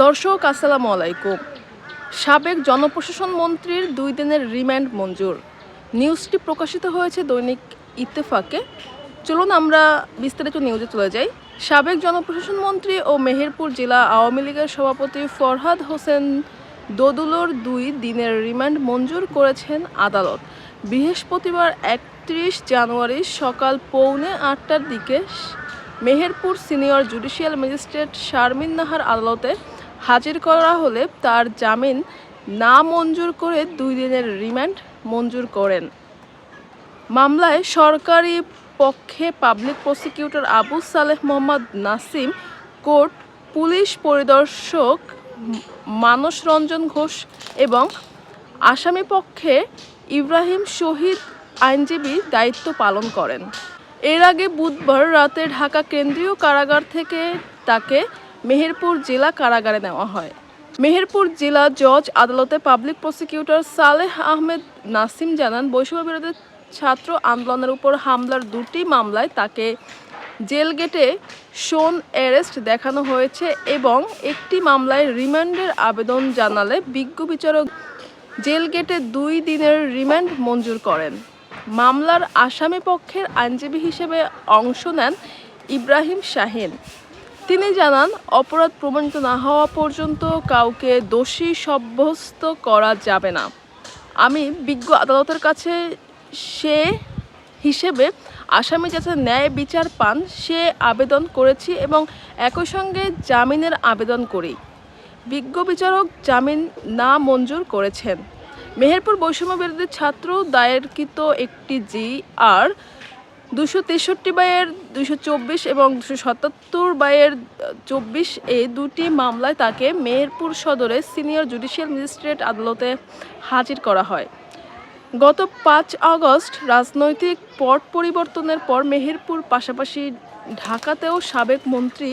দর্শক আসসালামু আলাইকুম। সাবেক জনপ্রশাসন মন্ত্রীর 2 দিনের রিমান্ড মঞ্জুর। নিউজটি প্রকাশিত হয়েছে দৈনিক ইত্তেফাকে। চলুন আমরা বিস্তারিত নিউজে চলে যাই। সাবেক জনপ্রশাসন মন্ত্রী ও মেহেরপুর জেলা আওয়ামী লীগের সভাপতি ফরহাদ হোসেন দোদুলোর 2 দিনের রিমান্ড মঞ্জুর করেছেন আদালত। বৃহস্পতিবার 31 জানুয়ারি সকাল 7:45টার দিকে Meherpur senior judicial magistrate Sharmin Nahar আদালতে হাজির করা হলে তার জামিন না মঞ্জুর করে 2 দিনের রিমান্ড মঞ্জুর করেন। মামলায় সরকারি পক্ষে public prosecutor Abu Saleh Mohammad Nasim, court police পরিদর্শক মানস রঞ্জন ঘোষ এবং আসামি পক্ষে ইব্রাহিম শহীদ আইনজীবী দায়িত্ব পালন করেন। এর আগে বুধবার রাতে ঢাকা কেন্দ্রীয় কারাগার থেকে তাকে মেহেরপুর জেলা কারাগারে নেওয়া হয়। মেহেরপুর জেলা জজ আদালতে পাবলিক প্রসিকিউটর সালেহ আহমেদ নাসিম জানান, বৈষম্যবিরোধী ছাত্র আন্দোলনের উপর হামলার 2টি মামলায় তাকে জেল গেটে শোন অ্যারেস্ট দেখানো হয়েছে এবং একটি মামলায় রিমান্ডের আবেদন জানালে বিজ্ঞ বিচারক জেল গেটে 2 দিনের রিমান্ড মঞ্জুর করেন। মামলার আসামি পক্ষের আইনজীবী হিসেবে অংশ নেন ইব্রাহিম শাহীন। তিনি জানান, অপরাধ প্রমাণিত না হওয়া পর্যন্ত কাউকে দোষী সাব্যস্ত করা যাবে না। আমি বিজ্ঞ আদালতের কাছে সে হিসেবে আসামি যাতে ন্যায় বিচার পান সে আবেদন করেছি এবং একই সঙ্গে জামিনের আবেদন করি। বিজ্ঞ বিচারক জামিন না মঞ্জুর করেছেন। মেহেরপুর বৈষম্যবিরোধী ছাত্র দায়েরকৃত একটি GR 263/224 এবং 277/24 এই 2টি মামলায় তাকে মেহেরপুর সদরের সিনিয়র জুডিশিয়াল ম্যাজিস্ট্রেট আদালতে হাজির করা হয়। গত 5 আগস্ট রাজনৈতিক পট পরিবর্তনের পর মেহেরপুর পাশাপাশি ঢাকাতেও সাবেক মন্ত্রী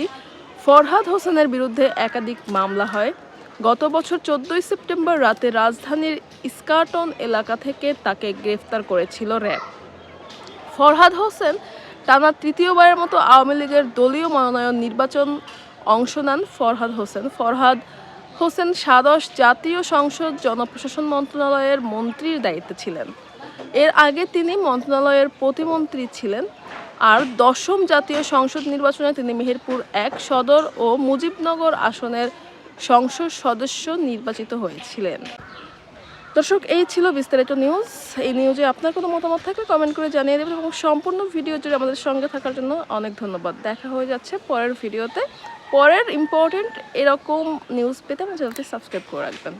ফরহাদ হোসেনের বিরুদ্ধে একাধিক মামলা হয়। গত বছর 14 সেপ্টেম্বর রাতে রাজধানীর ইস্কাটন এলাকা থেকে তাকে গ্রেফতার করেছিল র্যাব। ফরহাদ হোসেন টানা তৃতীয়বারের মতো আওয়ামী লীগের দলীয় মনোনয়ন নির্বাচন অংশ নেন। ফরহাদ হোসেন দ্বাদশ জাতীয় সংসদ জনপ্রশাসন মন্ত্রণালয়ের মন্ত্রীর দায়িত্বে ছিলেন। এর আগে তিনি মন্ত্রণালয়ের প্রতিমন্ত্রী ছিলেন। আর 10ম জাতীয় সংসদ নির্বাচনে তিনি মেহেরপুর 1 সদর ও মুজিবনগর আসনের সংসদ সদস্য নির্বাচিত হয়েছিলেন। দর্শক, এই ছিল বিস্তারিত নিউজ। এই নিউজে আপনার কোনো মতামত থাকলে কমেন্ট করে জানিয়ে দেবেন এবং সম্পূর্ণ ভিডিও জুড়ে আমাদের সঙ্গে থাকার জন্য অনেক ধন্যবাদ। দেখা হয়ে যাচ্ছে পরের ভিডিওতে। পরের ইম্পর্টেন্ট এরকম নিউজ পেতে আমার চ্যানেলটি সাবস্ক্রাইব করে রাখবেন।